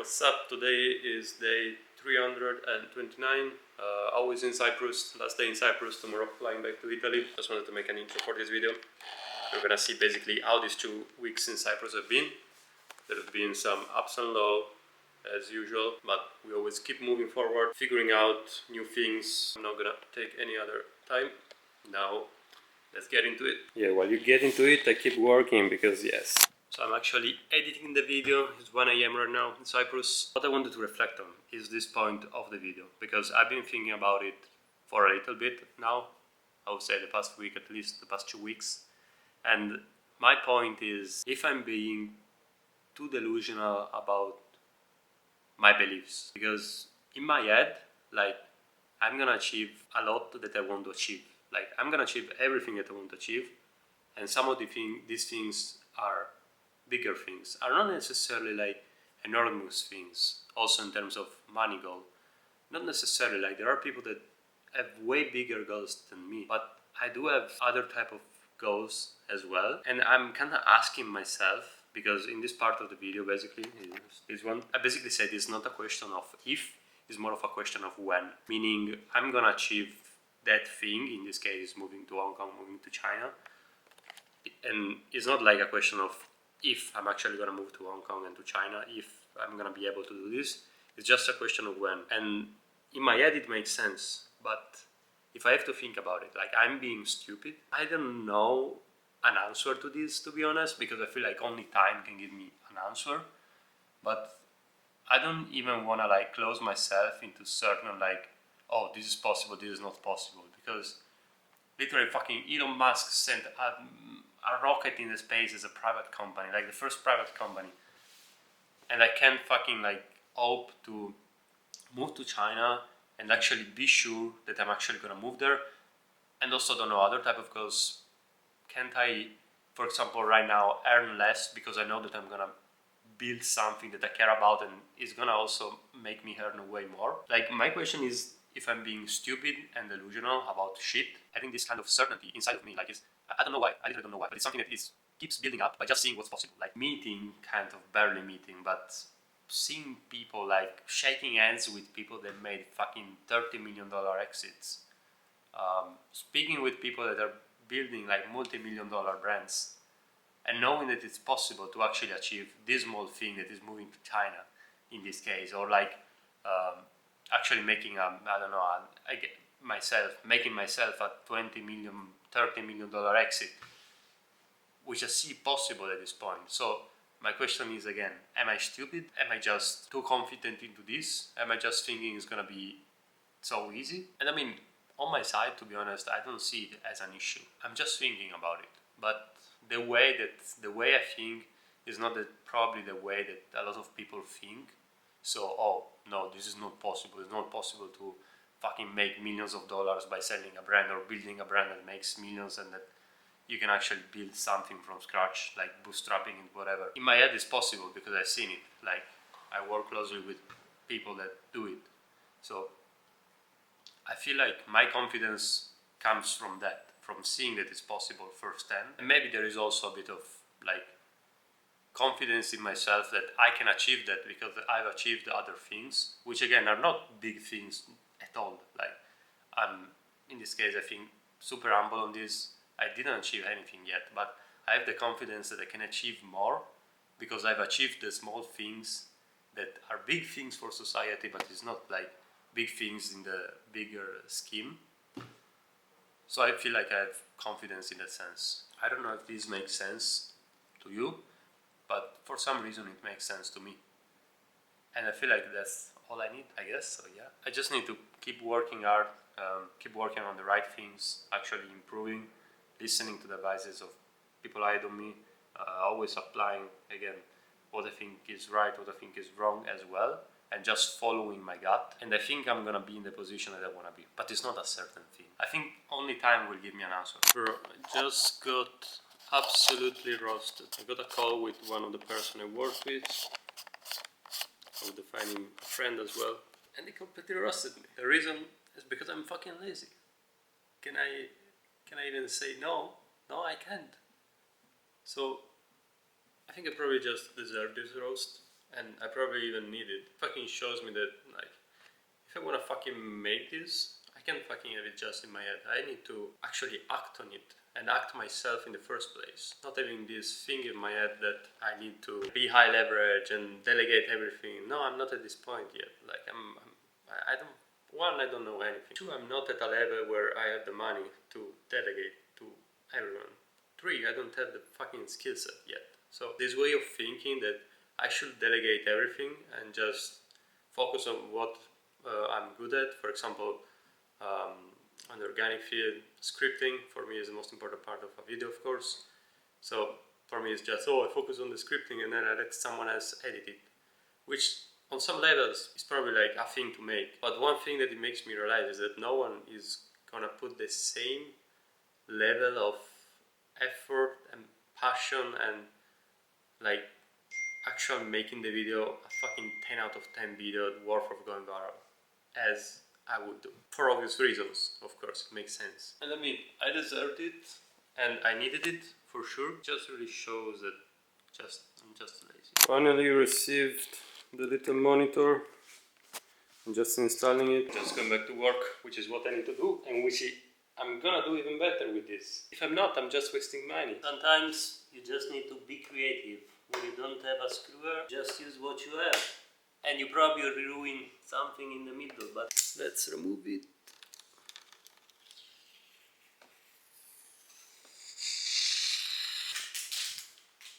What's up? Today is day 329, always in Cyprus, last day in Cyprus, tomorrow flying back to Italy. Just wanted to make an intro for this video. We're gonna see basically how these 2 weeks in Cyprus have been. There have been some ups and lows as usual, but we always keep moving forward, figuring out new things. I'm not gonna take any other time. Now, let's get into it. Yeah, while you get into it, I keep working because yes. So I'm actually editing the video. It's 1 AM right now in Cyprus. What I wanted to reflect on is this point of the video, because I've been thinking about it for a little bit now. I would say the past week, at least the past 2 weeks. And my point is, if I'm being too delusional about my beliefs, because in my head, like, I'm gonna achieve a lot that I want to achieve. Like, I'm gonna achieve everything that I want to achieve, and some of these things are bigger things, are not necessarily like enormous things, also in terms of money goal. Not necessarily, like, there are people that have way bigger goals than me, but I do have other type of goals as well, and I'm kind of asking myself, because in this part of the video, basically, this one, I basically said it's not a question of if, it's more of a question of when, meaning I'm gonna achieve that thing, in this case moving to Hong Kong, moving to China, and it's not like a question of if I'm actually gonna move to Hong Kong and to China, if I'm gonna be able to do this. It's just a question of when. And in my head it makes sense, but if I have to think about it, like, I'm being stupid. I don't know an answer to this, to be honest, because I feel like only time can give me an answer. But I don't even wanna like close myself into certain like, oh, this is possible, this is not possible, because literally fucking Elon Musk sent a rocket in the space as a private company, like the first private company, and I can't fucking like hope to move to China and actually be sure that I'm actually gonna move there, and also don't know other type of goals. Can't I, for example, right now earn less because I know that I'm gonna build something that I care about and is gonna also make me earn way more? Like, my question is, if I'm being stupid and delusional about shit. I think this kind of certainty inside of me, like, is, I don't know why, I literally don't know why, but it's something that keeps building up by just seeing what's possible. Like, meeting, kind of barely meeting, but seeing people, like, shaking hands with people that made fucking $30 million exits, speaking with people that are building like multi-million-dollar brands, and knowing that it's possible to actually achieve this small thing that is moving to China in this case, or like actually making making myself a 20 million, $30 million exit, which I see possible at this point. So my question is, again, am I stupid? Am I just too confident into this? Am I just thinking it's gonna be so easy? And I mean, on my side, to be honest, I don't see it as an issue. I'm just thinking about it. But the way I think is not probably the way that a lot of people think. So, oh no, this is not possible. It's not possible to fucking make millions of dollars by selling a brand or building a brand that makes millions, and that you can actually build something from scratch, like bootstrapping and whatever. In my head, it's possible because I've seen it. Like, I work closely with people that do it. So I feel like my confidence comes from that, from seeing that it's possible firsthand. And maybe there is also a bit of like confidence in myself that I can achieve that because I've achieved other things, which again are not big things at all. Like, I'm, in this case, I think, super humble on this. I didn't achieve anything yet, but I have the confidence that I can achieve more because I've achieved the small things that are big things for society, but it's not like big things in the bigger scheme. So I feel like I have confidence in that sense. I don't know if this makes sense to you, but for some reason it makes sense to me. And I feel like that's all I need, I guess. So yeah, I just need to keep working hard, keep working on the right things, actually improving, listening to the advices of people ahead of me, always applying, again, what I think is right, what I think is wrong as well, and just following my gut. And I think I'm gonna be in the position that I wanna be, but it's not a certain thing. I think only time will give me an answer. Bro, I just got absolutely roasted. I got a call with one of the person I work with. I would define him a friend as well, and they completely roasted me. The reason is because I'm fucking lazy. Can I even say no? No, I can't. So I think I probably just deserve this roast, and I probably even need it. Fucking shows me that, like, if I wanna fucking make this, I can't fucking have it just in my head. I need to actually act on it and act myself in the first place. Not having this thing in my head that I need to be high leverage and delegate everything. No, I'm not at this point yet. Like, I don't. One, I don't know anything. Two, I'm not at a level where I have the money to delegate to everyone. Three, I don't have the fucking skill set yet. So this way of thinking that I should delegate everything and just focus on what I'm good at. For example, on the organic field, scripting for me is the most important part of a video, of course. So for me it's just, I focus on the scripting and then I let someone else edit it, which on some levels is probably like a thing to make. But one thing that it makes me realize is that no one is gonna put the same level of effort and passion and like actually making the video a fucking 10 out of 10 video worth of going viral as I would do. For obvious reasons, of course, it makes sense. And I mean, I deserved it and I needed it for sure. It just really shows that I'm just lazy. Finally received the little monitor. I'm just installing it. Just going back to work, which is what I need to do and which I'm gonna do even better with this. If I'm not, I'm just wasting money. Sometimes you just need to be creative. When you don't have a screwer, just use what you have. And you probably ruin something in the middle, but let's remove it.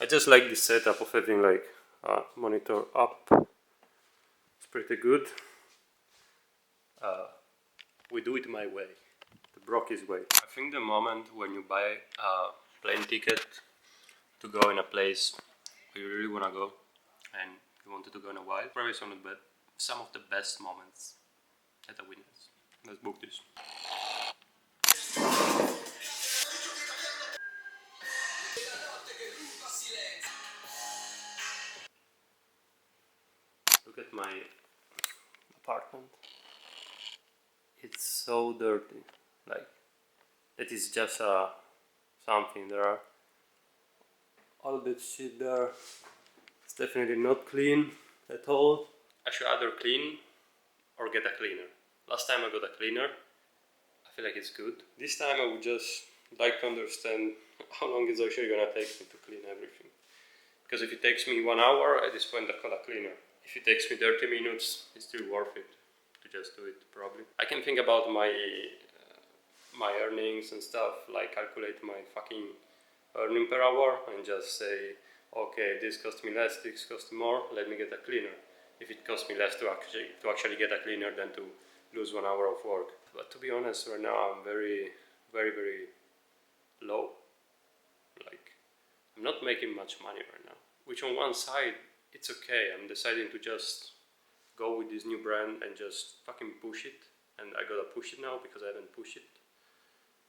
I just like the setup of having like a monitor up. It's pretty good. We do it my way, the Brocky's way. I think the moment when you buy a plane ticket to go in a place where you really want to go and you wanted to go in a while, probably some of the best moments at a witness. Let's book this. Look at my apartment. It's so dirty. Like, it is just something. There are all that shit there. It's definitely not clean at all. I should either clean or get a cleaner. Last time I got a cleaner, I feel like it's good. This time I would just like to understand how long it's actually gonna take me to clean everything. Because if it takes me 1 hour, at this point I call a cleaner. If it takes me 30 minutes, it's still worth it to just do it, probably. I can think about my earnings and stuff, like calculate my fucking earning per hour and just say, okay, this cost me less, this cost me more, let me get a cleaner. If it costs me less to actually get a cleaner than to lose 1 hour of work. But to be honest, right now I'm very, very, very low. Like, I'm not making much money right now. Which on one side, it's okay. I'm deciding to just go with this new brand and just fucking push it. And I gotta push it now because I haven't pushed it.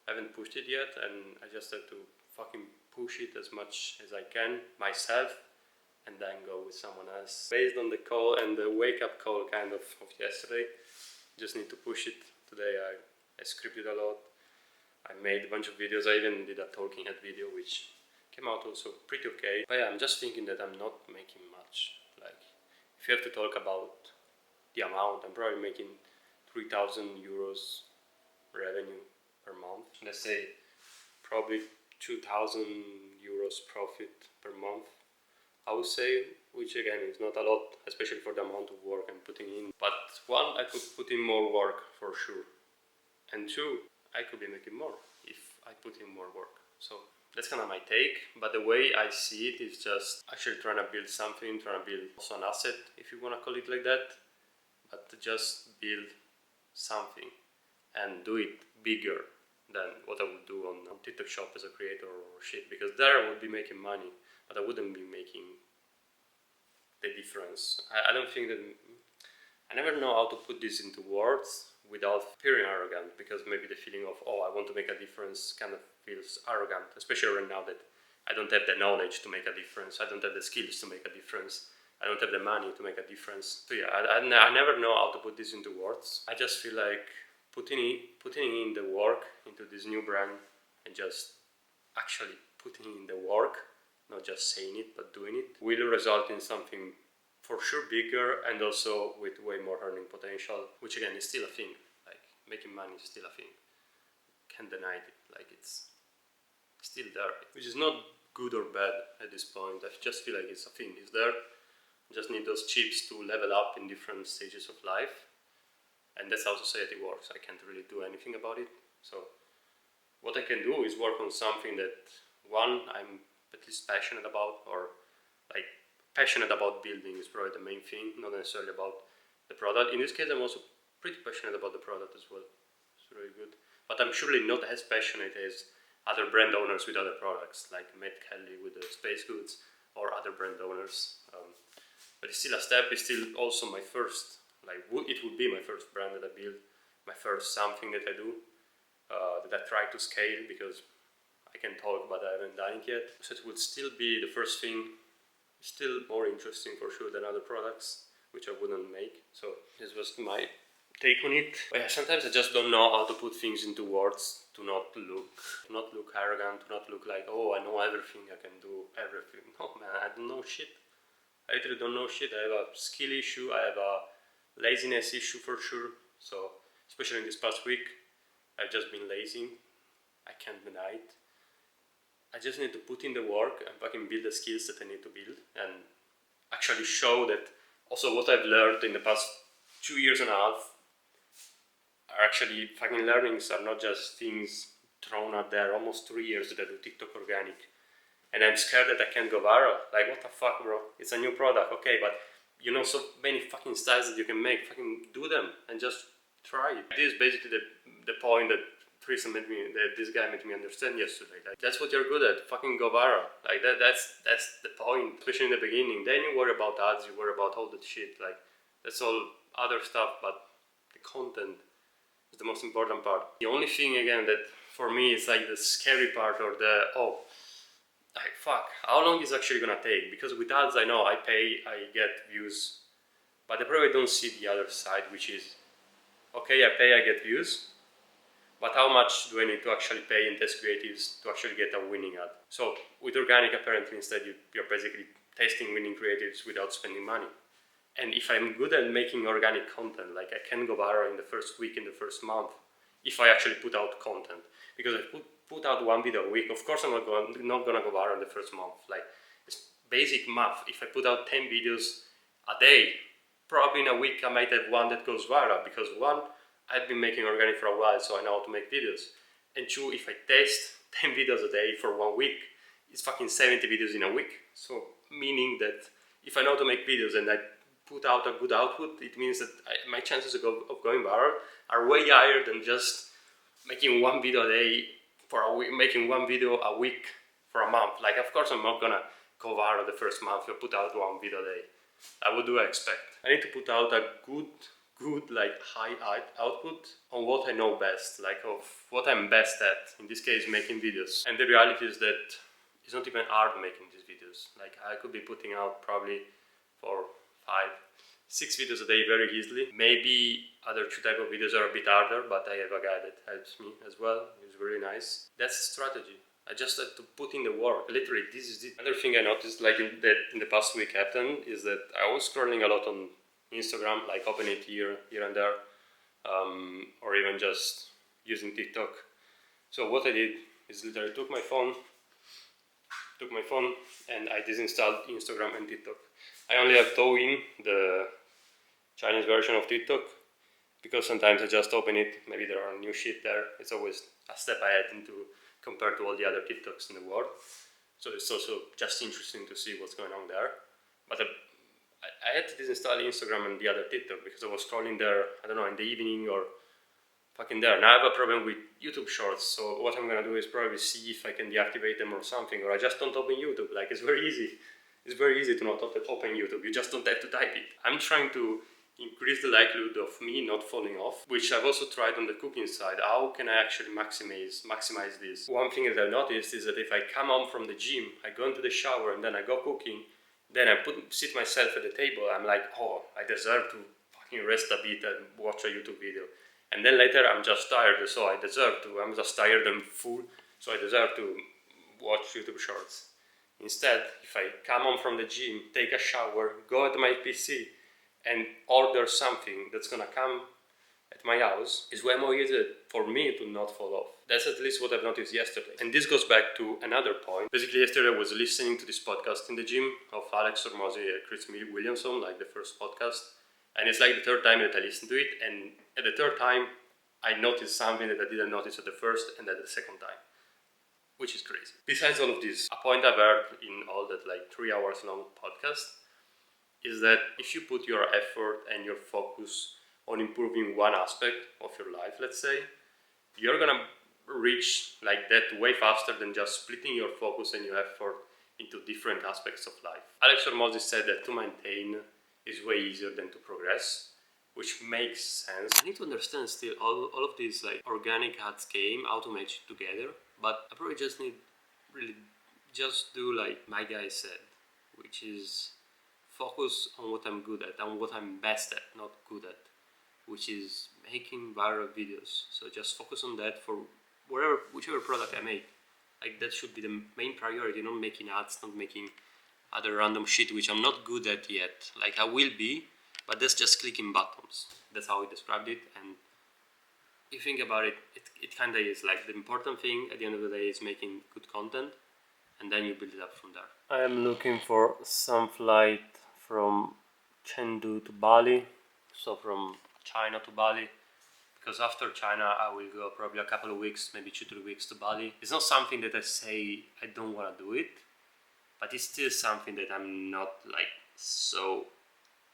I haven't pushed it yet, and I just have to fucking push it as much as I can myself and then go with someone else. Based on the call and the wake-up call kind of yesterday, just need to push it. Today I scripted a lot. I made a bunch of videos. I even did a talking head video which came out also pretty okay. But yeah, I'm just thinking that I'm not making much. Like, if you have to talk about the amount, I'm probably making 3,000 euros revenue per month. Let's say probably 2,000 euros profit per month, I would say, which again is not a lot, especially for the amount of work I'm putting in. But one, I could put in more work for sure. And two, I could be making more if I put in more work. So that's kind of my take, but the way I see it is just actually trying to build something, trying to build also an asset, if you want to call it like that, but to just build something and do it bigger than what I would do on TikTok shop as a creator or shit, because there I would be making money, but I wouldn't be making the difference. I don't think that, I never know how to put this into words without appearing arrogant, because maybe the feeling of, oh, I want to make a difference kind of feels arrogant, especially right now that I don't have the knowledge to make a difference, I don't have the skills to make a difference, I don't have the money to make a difference. So yeah, I never know how to put this into words. I just feel like putting in the work into this new brand and just actually putting in the work, not just saying it but doing it, will result in something for sure bigger and also with way more earning potential, which again is still a thing. Like making money is still a thing. Can't deny it. Like it's still there, which is not good or bad at this point. I just feel like it's a thing. It's there. Just need those chips to level up in different stages of life, and that's how society works. I can't really do anything about it. So what I can do is work on something that one I'm at least passionate about, or like passionate about building is probably the main thing, not necessarily about the product. In this case, I'm also pretty passionate about the product as well. It's really good, but I'm surely not as passionate as other brand owners with other products, like Matt Kelly with the space goods or other brand owners. But it's still a step. It's still also my first, like it would be my first brand that I build, my first something that I do, that I try to scale, because I can talk but I haven't done it yet. So it would still be the first thing, still more interesting for sure than other products, which I wouldn't make. So this was my take on it. But yeah, sometimes I just don't know how to put things into words to not look arrogant, to not look like, oh, I know everything, I can do everything. No man, I don't know shit. I literally don't know shit. I have a skill issue, I have a laziness issue for sure. So, especially in this past week, I've just been lazy. I can't deny it. I just need to put in the work and fucking build the skills that I need to build, and actually show that also what I've learned in the past 2 years and a half are actually fucking learnings, are not just things thrown out there. Almost 3 years that I do TikTok organic. And I'm scared that I can't go viral. Like, what the fuck, bro? It's a new product, okay, but you know so many fucking styles that you can make. Fucking do them and just try it. This is basically the point that this guy made me understand yesterday. Like, that's what you're good at. Fucking go viral. Like that's the point, especially in the beginning. Then you worry about ads, you worry about all that shit. Like, that's all other stuff, but the content is the most important part. The only thing again that for me is like the scary part, or like, fuck, how long is it actually gonna take? Because with ads, I know I pay, I get views, but I probably don't see the other side, which is, okay, I pay, I get views, but how much do I need to actually pay in test creatives to actually get a winning ad? So with organic, apparently, instead you're basically testing winning creatives without spending money. And if I'm good at making organic content, like I can go viral in the first week, in the first month, if I actually put out content. Because I put out one video a week, of course I'm not gonna go viral in the first month. Like, it's basic math. If I put out 10 videos a day, probably in a week I might have one that goes viral, because one, I've been making organic for a while, so I know how to make videos. And two, if I test 10 videos a day for 1 week, it's fucking 70 videos in a week. So meaning that if I know how to make videos and I put out a good output, it means that my chances of going viral are way higher than just making one video a day for a week, making one video a week for a month. Like, of course I'm not gonna go viral the first month or put out one video a day. What do I expect? I need to put out a good like high output on what I know best, like of what I'm best at, in this case making videos. And the reality is that it's not even hard making these videos. Like, I could be putting out probably 4, 5, 6 videos a day very easily. Maybe other 2 type of videos are a bit harder, but I have a guy that helps me as well. He's really nice. That's the strategy. I just had to put in the work. Literally, this is it. Another thing I noticed, like in the past week happened, is that I was scrolling a lot on Instagram, like open it here and there, or even just using TikTok. So what I did is literally took my phone and I disinstalled Instagram and TikTok. I only have Douyin, the Chinese version of TikTok, because sometimes I just open it, maybe there are new shit there. It's always a step ahead compared to all the other TikToks in the world. So it's also just interesting to see what's going on there. But I had to disinstall Instagram and the other TikTok because I was scrolling there, I don't know, in the evening or fucking there. Now I have a problem with YouTube Shorts, so what I'm gonna do is probably see if I can deactivate them or something, or I just don't open YouTube. Like, it's very easy. It's very easy to not open YouTube. You just don't have to type it. I'm trying to increase the likelihood of me not falling off, which I've also tried on the cooking side. How can I actually maximize this? One thing that I've noticed is that if I come home from the gym, I go into the shower and then I go cooking, then I sit myself at the table, I'm like, oh, I deserve to fucking rest a bit and watch a YouTube video. And then later I'm just tired, so I'm just tired and full, so I deserve to watch YouTube Shorts. Instead, if I come home from the gym, take a shower, go at my PC and order something that's gonna come at my house, is way more easier for me to not fall off. That's at least what I've noticed yesterday. And this goes back to another point. Basically, yesterday I was listening to this podcast in the gym of Alex Hormozi and Chris Williamson, like the first podcast. And it's like the third time that I listened to it. And at the third time, I noticed something that I didn't notice at the first and at the second time, which is crazy. Besides all of this, a point I've heard in all that like 3 hours long podcast is that if you put your effort and your focus on improving one aspect of your life, let's say, you're gonna reach like that way faster than just splitting your focus and your effort into different aspects of life. Alex Hormozi said that to maintain is way easier than to progress, which makes sense. I need to understand still all of these like organic ads game, how to match it together, but I probably just need really just do like my guy said, which is focus on what I'm good at and what I'm best at, not good at, which is making viral videos. So just focus on that for whichever product I make. Like that should be the main priority, not making ads, not making other random shit which I'm not good at yet. Like I will be, but that's just clicking buttons. That's how he described it. And if you think about it, it kind of is like the important thing at the end of the day is making good content, and then you build it up from there. I am looking for some flight from Chengdu to Bali, so from China to Bali, because after China I will go probably a couple of weeks, maybe 2-3 weeks to Bali. It's not something that I say I don't want to do it, but it's still something that I'm not like so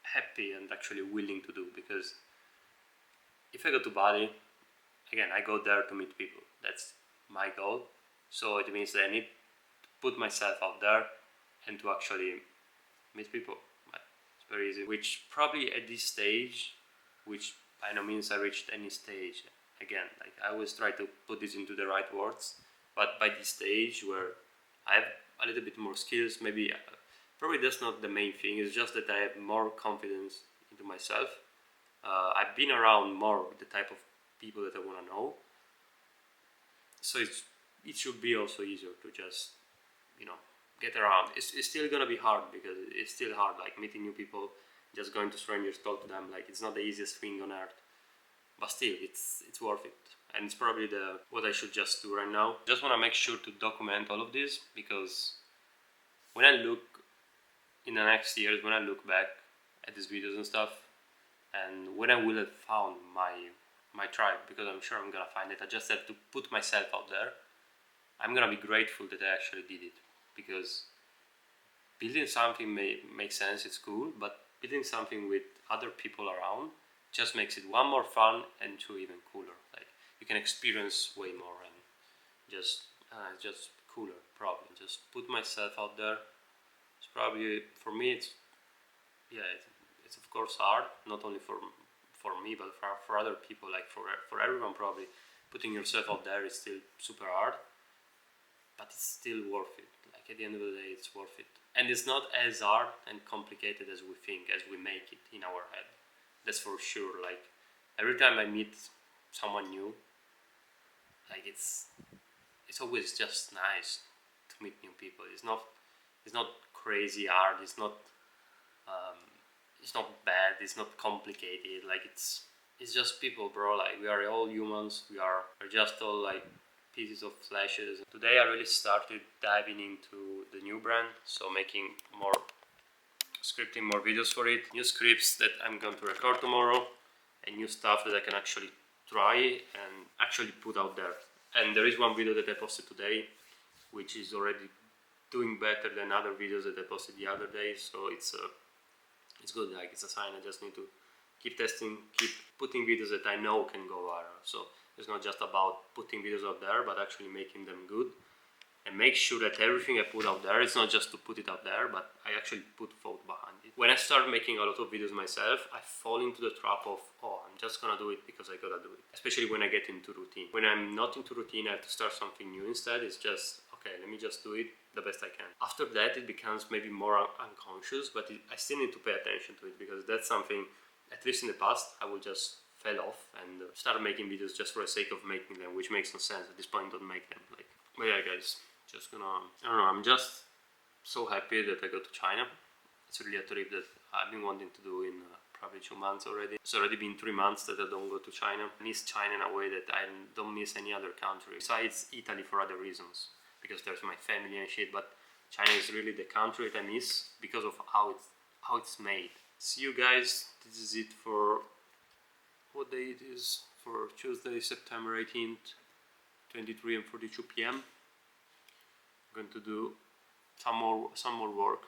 happy and actually willing to do, because if I go to Bali, again, I go there to meet people. That's my goal. So it means that I need to put myself out there and to actually meet people. But it's very easy. Which probably at this stage, which by no means I reached any stage, again, like I always try to put this into the right words, but by this stage where I have a little bit more skills, maybe probably that's not the main thing. It's just that I have more confidence into myself. I've been around more with the type of people that I want to know, so it should be also easier to just get around. It's still gonna be hard, because it's still hard, like meeting new people, just going to strangers, talk to them. Like it's not the easiest thing on earth, but still it's worth it, and it's probably what I should just do right now. Just want to make sure to document all of this, because when I look in the next years, when I look back at these videos and stuff, and when I will have found my tribe, because I'm sure I'm gonna find it, I just have to put myself out there. I'm gonna be grateful that I actually did it, because building something makes sense, it's cool, but building something with other people around just makes it one, more fun, and two, even cooler. Like you can experience way more, and just cooler. Probably just put myself out there. It's probably for me. It's of course hard, not only for me, but for other people. Like for everyone, probably putting yourself out there is still super hard, but it's still worth it. Like at the end of the day, it's worth it. And it's not as hard and complicated as we think, as we make it in our head. That's for sure. Like every time I meet someone new, like it's always just nice to meet new people. It's not crazy hard. It's not bad. It's not complicated. Like it's just people, bro. Like we are all humans. We're just all like pieces of flashes. Today I really started diving into the new brand, so scripting more videos for it, new scripts that I'm going to record tomorrow, and new stuff that I can actually try and actually put out there. And there is one video that I posted today, which is already doing better than other videos that I posted the other day, so it's good. Like it's a sign. I just need to keep testing, keep putting videos that I know can go viral. So it's not just about putting videos out there, but actually making them good, and make sure that everything I put out there, it's not just to put it out there, but I actually put thought behind it. When I start making a lot of videos myself, I fall into the trap of, I'm just gonna do it because I gotta do it. Especially when I get into routine. When I'm not into routine, I have to start something new instead. It's just, okay, let me just do it the best I can. After that, it becomes maybe more unconscious, but I still need to pay attention to it, because that's something, at least in the past, I will just fell off and started making videos just for the sake of making them, which makes no sense. At this point, don't make them. Like, but yeah, guys, just gonna, I don't know, I'm just so happy that I go to China. It's really a trip that I've been wanting to do in probably 2 months already. It's already been 3 months that I don't go to China. I miss China in a way that I don't miss any other country. Besides Italy for other reasons, because there's my family and shit, but China is really the country that I miss because of how it's made. See you guys, this is it for what day it is, for Tuesday, September 18th, 23 and 42 p.m. I'm going to do some more work,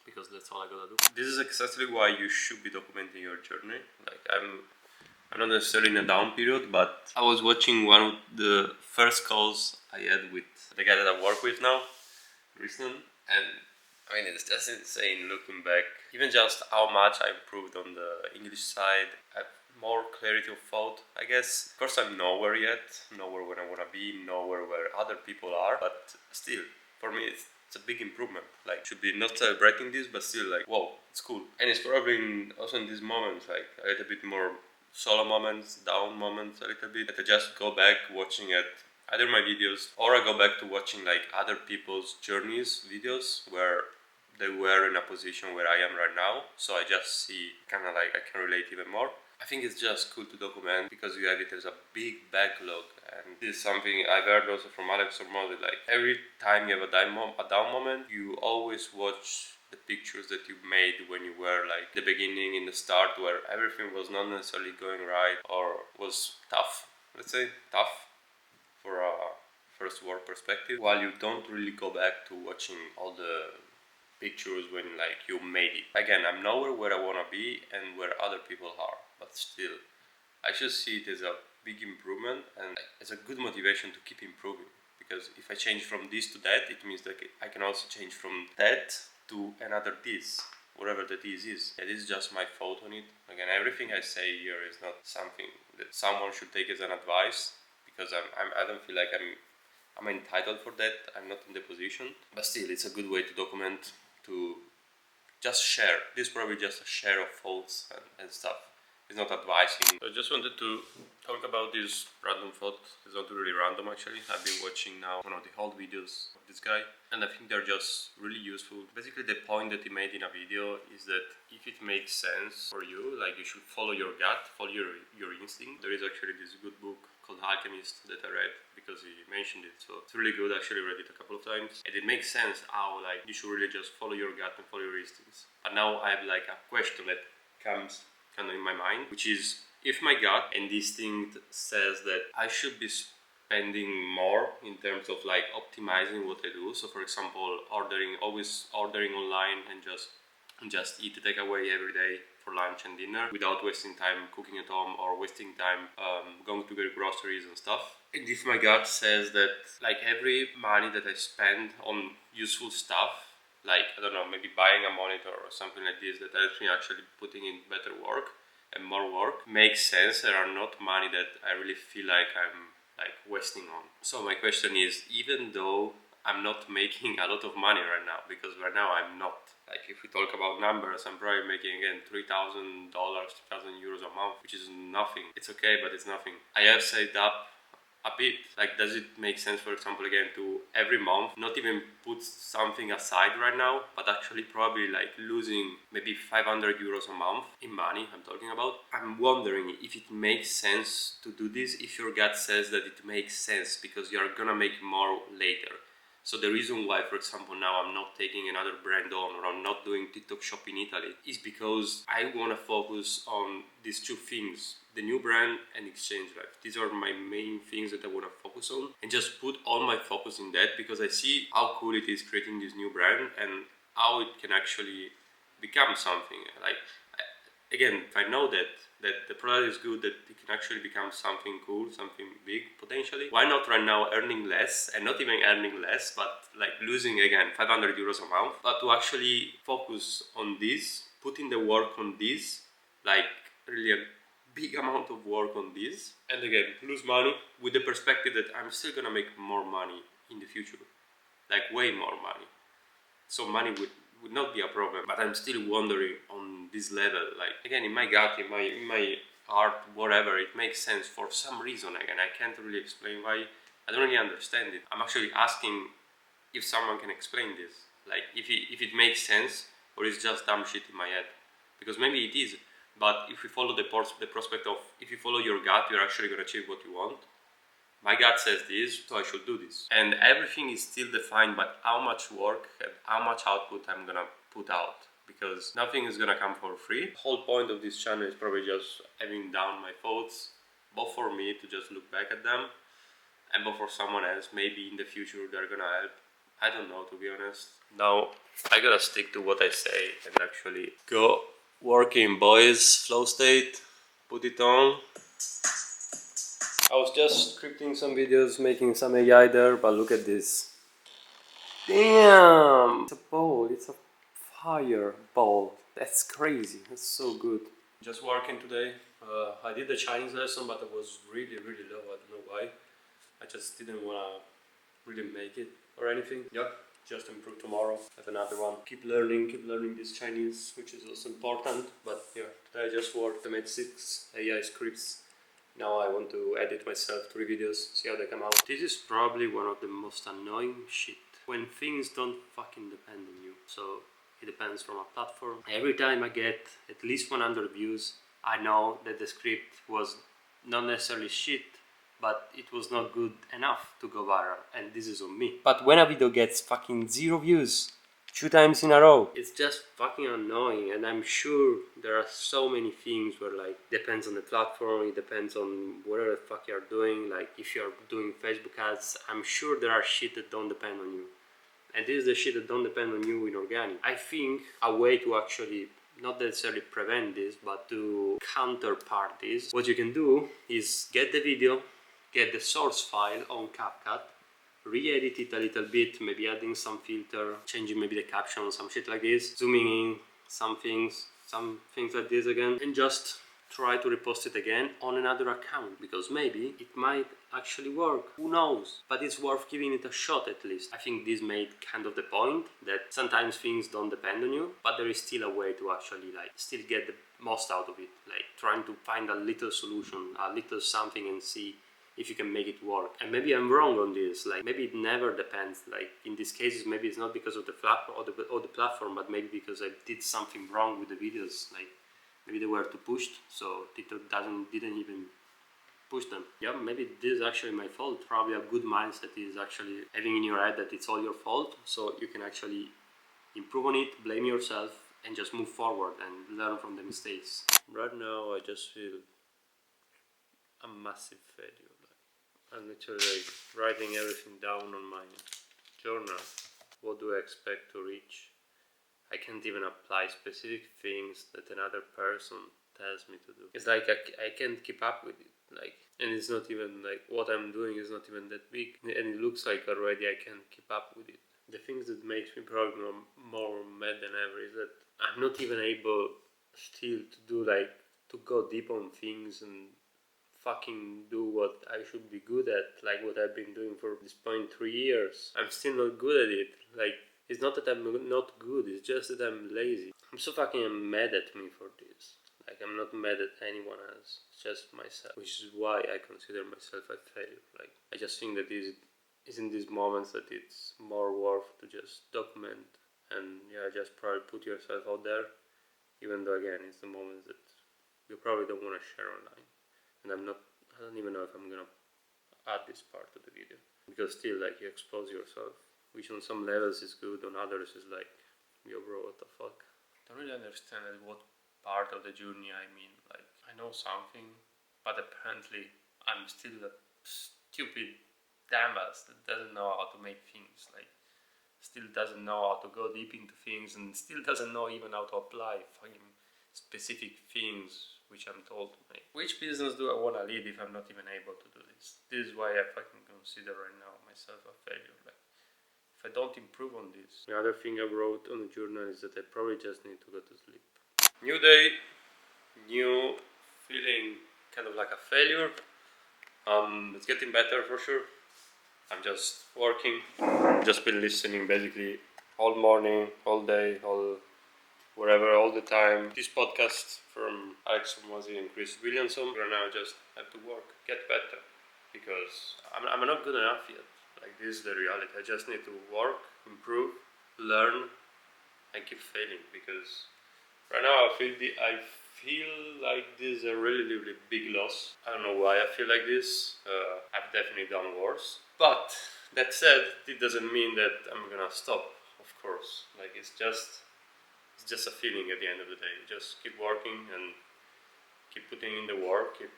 because that's all I gotta do. This is exactly why you should be documenting your journey. Like I'm not necessarily in a down period, but I was watching one of the first calls I had with the guy that I work with now, recent, and I mean it's just insane looking back. Even just how much I improved on the English side. I have more clarity of thought, I guess. Of course I'm nowhere yet, nowhere where I wanna be, nowhere where other people are, but still, for me it's a big improvement. Like, should be not celebrating this, but still like, whoa, it's cool. And it's probably also in these moments, like a little bit more solo moments, down moments a little bit, that I just go back watching at either my videos, or I go back to watching like other people's journeys videos where they were in a position where I am right now. So I just see, kind of like, I can relate even more. I think it's just cool to document because you have it as a big backlog, and this is something I've heard also from Alex or Modi. Like every time you have a down moment, you always watch the pictures that you made when you were like the beginning, in the start, where everything was not necessarily going right or was tough. Let's say tough for a first world perspective, while you don't really go back to watching all the pictures when like you made it. Again, I'm nowhere where I want to be and where other people are, but still I should see it as a big improvement and as a good motivation to keep improving, because if I change from this to that, it means that I can also change from that to another this, whatever the this is. Yeah, this is just my thought on it. Again, everything I say here is not something that someone should take as an advice, because I don't feel like I'm entitled for that. I'm not in the position, but still it's a good way to document, to just share. This is probably just a share of thoughts and stuff. It's not advising. I just wanted to talk about this random thought. It's not really random actually. I've been watching now one of the old videos of this guy, and I think they're just really useful. Basically the point that he made in a video is that if it makes sense for you, like you should follow your gut, follow your instinct. There is actually this good book called Alchemist that I read because he mentioned it, so it's really good. I actually read it a couple of times, and it makes sense how like you should really just follow your gut and follow your instincts. But now I have like a question that comes kind of in my mind, which is, if my gut and instinct says that I should be spending more in terms of like optimizing what I do, so for example always ordering online and just eat the takeaway every day for lunch and dinner without wasting time cooking at home or wasting time going to get groceries and stuff. And if my gut says that like every money that I spend on useful stuff, like I don't know, maybe buying a monitor or something like this that helps me actually putting in better work and more work, makes sense, there are not money that I really feel like I'm like wasting on. So my question is, even though I'm not making a lot of money right now, because right now I'm not. Like if we talk about numbers, I'm probably making again $3,000, 2,000 euros a month, which is nothing. It's okay, but it's nothing. I have saved up a bit. Like, does it make sense, for example, again, to every month not even put something aside right now, but actually probably like losing maybe 500 euros a month in money, I'm talking about. I'm wondering if it makes sense to do this, if your gut says that it makes sense because you're gonna make more later. So the reason why, for example, now I'm not taking another brand on, or I'm not doing TikTok shop in Italy, is because I want to focus on these two things, the new brand and Exchange Life. These are my main things that I want to focus on, and just put all my focus in that, because I see how cool it is creating this new brand and how it can actually become something. Like, again, if I know that the product is good, that it can actually become something cool, something big potentially, why not right now earning less, and not even earning less, but like losing again 500 euros a month, but to actually focus on this, putting the work on this, like really a big amount of work on this, and again lose money with the perspective that I'm still gonna make more money in the future, like way more money. So money would not be a problem, but I'm still wondering on this level. Like again, in my gut, in my heart, whatever, it makes sense for some reason. Again, I can't really explain why. I don't really understand it. I'm actually asking if someone can explain this, like if it makes sense or it's just dumb shit in my head, because maybe it is. But if you follow the prospect of, if you follow your gut, you're actually gonna achieve what you want. My gut says this, so I should do this. And everything is still defined by how much work and how much output I'm gonna put out. Because nothing is gonna come for free. The whole point of this channel is probably just having down my thoughts, both for me to just look back at them, and both for someone else. Maybe in the future they're gonna help. I don't know, to be honest. Now I gotta stick to what I say and actually go working, boys. Flow state, put it on. I was just scripting some videos, making some AI there, but look at this. Damn! It's a bowl, it's a fire bowl. That's crazy, that's so good. Just working today. I did the Chinese lesson, but it was really low. I don't know why. I just didn't wanna really make it or anything. Yep, just improve tomorrow. Have another one. Keep learning this Chinese, which is also important. But yeah, today I just worked. I made 6 AI scripts. Now I want to edit myself 3 videos, see how they come out. This is probably one of the most annoying shit. When things don't fucking depend on you. So it depends from a platform. Every time I get at least 100 views, I know that the script was not necessarily shit, but it was not good enough to go viral, and this is on me. But when a video gets fucking 0 views 2 times in a row, it's just fucking annoying. And I'm sure there are so many things where, like, depends on the platform, it depends on whatever the fuck you're doing. Like if you're doing Facebook ads, I'm sure there are shit that don't depend on you, and this is the shit that don't depend on you in organic. I think a way to actually not necessarily prevent this, but to counterpart this, what you can do is get the video, get the source file on CapCut, re-edit it a little bit, maybe adding some filter, changing maybe the caption, some shit like this, zooming in some things like this again, and just try to repost it again on another account, because maybe it might actually work, who knows, but it's worth giving it a shot at least. I think this made kind of the point that sometimes things don't depend on you, but there is still a way to actually like still get the most out of it, like trying to find a little solution, a little something, and see if you can make it work. And maybe I'm wrong on this, like maybe it never depends, like in these cases maybe it's not because of the platform or the platform, but maybe because I did something wrong with the videos, like maybe they were too pushed, so TikTok didn't even push them. Yeah, maybe this is actually my fault. Probably a good mindset is actually having in your head that it's all your fault, so you can actually improve on it, blame yourself, and just move forward and learn from the mistakes. Right now I just feel a massive failure. I'm literally like writing everything down on my journal. What do I expect to reach? I can't even apply specific things that another person tells me to do. It's like I can't keep up with it. Like, and it's not even like what I'm doing is not even that big, and it looks like already I can't keep up with it. The things that makes me probably more mad than ever is that I'm not even able still to do like to go deep on things and fucking do what I should be good at, like what I've been doing for this point 3 years. I'm still not good at it. Like, it's not that I'm not good, it's just that I'm lazy. I'm so fucking mad at me for this. Like, I'm not mad at anyone else, it's just myself, which is why I consider myself a failure. Like, I just think that it's in these moments that it's more worth to just document and yeah, just probably put yourself out there, even though again, it's the moments that you probably don't want to share online. And I don't even know if I'm gonna add this part to the video, because still, like, you expose yourself, which on some levels is good, on others is like, yo bro, what the fuck. I don't really understand at what part of the journey I mean. Like, I know something, but apparently I'm still a stupid dumbass that doesn't know how to make things, like still doesn't know how to go deep into things, and still doesn't know even how to apply fucking specific things which I'm told to make. Which business do I want to lead if I'm not even able to do this? This is why I fucking consider right now myself a failure. Like, if I don't improve on this. The other thing I wrote on the journal is that I probably just need to go to sleep. New day, new feeling, kind of like a failure. It's getting better for sure. I'm just working, just been listening basically all morning, all day, wherever, all the time. This podcast from Alex Ramosi and Chris Williamson. Right now I just have to work, get better, because I'm not good enough yet. Like, this is the reality. I just need to work, improve, learn, and keep failing, because right now I feel like this is a really, really big loss. I don't know why I feel like this. I've definitely done worse. But that said, it doesn't mean that I'm gonna stop, of course. Like, it's just a feeling at the end of the day. Just keep working and keep putting in the work, keep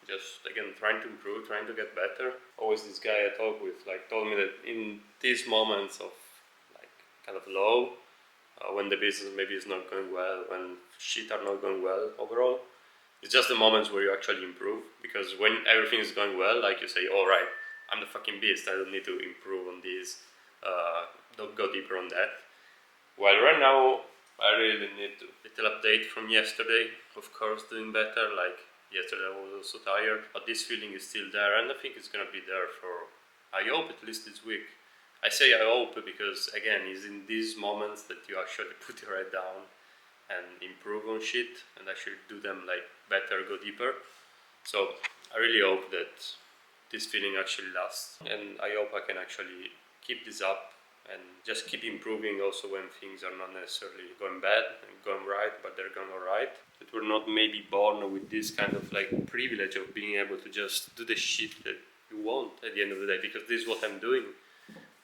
just, again, trying to improve, trying to get better. Always this guy I talk with told me that in these moments of like kind of low, when the business maybe is not going well, when shit are not going well overall, it's just the moments where you actually improve. Because when everything is going well, like, you say, all right, I'm the fucking beast, I don't need to improve on this, don't go deeper on that. While right now, I really need to. Little update from yesterday, of course, doing better. Like, yesterday I was also tired, but this feeling is still there, and I think it's gonna be there for, I hope, at least this week. I say I hope because, again, it's in these moments that you actually put your head down and improve on shit, and actually do them like better, go deeper. So I really hope that this feeling actually lasts, and I hope I can actually keep this up and just keep improving also when things are not necessarily going bad and going right, but they're going alright. That we're not maybe born with this kind of like privilege of being able to just do the shit that you want at the end of the day, because this is what I'm doing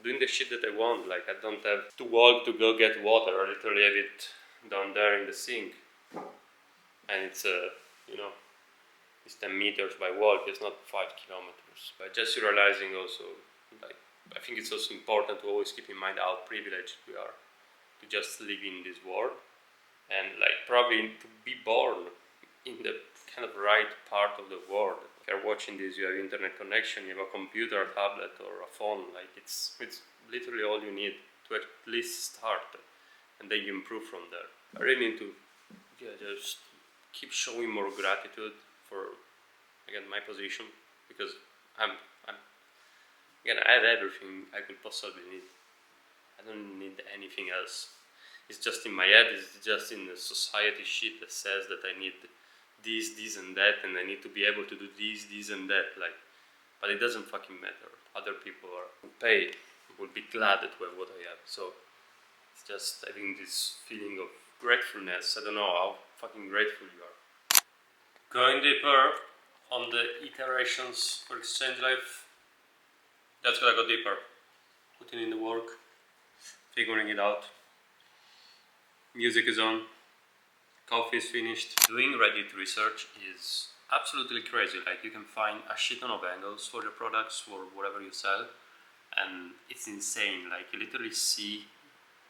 the shit that I want. Like, I don't have to walk to go get water. I literally have it down there in the sink, and it's it's 10 meters by walk. It's not 5 kilometers. But just realizing also, like, I think it's also important to always keep in mind how privileged we are to just live in this world, and like probably to be born in the kind of right part of the world. If you're watching this, you have internet connection, you have a computer, a tablet, or a phone. Like, it's literally all you need to at least start, and then you improve from there. I really need to just keep showing more gratitude for, again, my position, because again, I have everything I could possibly need. I don't need anything else. It's just in my head, it's just in the society shit that says that I need this, and that, and I need to be able to do this, and that. Like, but it doesn't fucking matter. Other people will be glad to have what I have. So it's just having this feeling of gratefulness. I don't know how fucking grateful you are. Going deeper on the iterations for Exchange Life. That's gonna go deeper. Putting in the work, figuring it out. Music is on, coffee is finished. Doing Reddit research is absolutely crazy. Like, you can find a shit ton of angles for your products or whatever you sell, and it's insane. Like, you literally see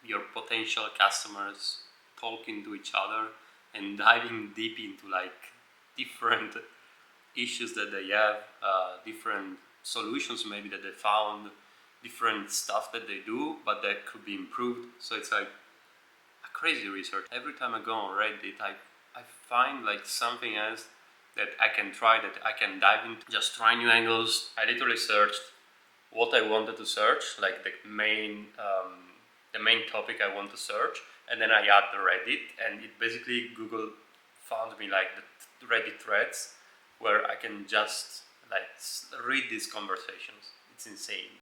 your potential customers talking to each other and diving deep into like different issues that they have, different solutions maybe that they found, different stuff that they do but that could be improved. So it's like a crazy research. Every time I go on Reddit, I find like something else that I can try, that I can dive into, just try new angles. I literally searched what I wanted to search, like the main topic I want to search, and then I add the Reddit, and it basically, Google found me like the Reddit threads where I can just like read these conversations. It's insane.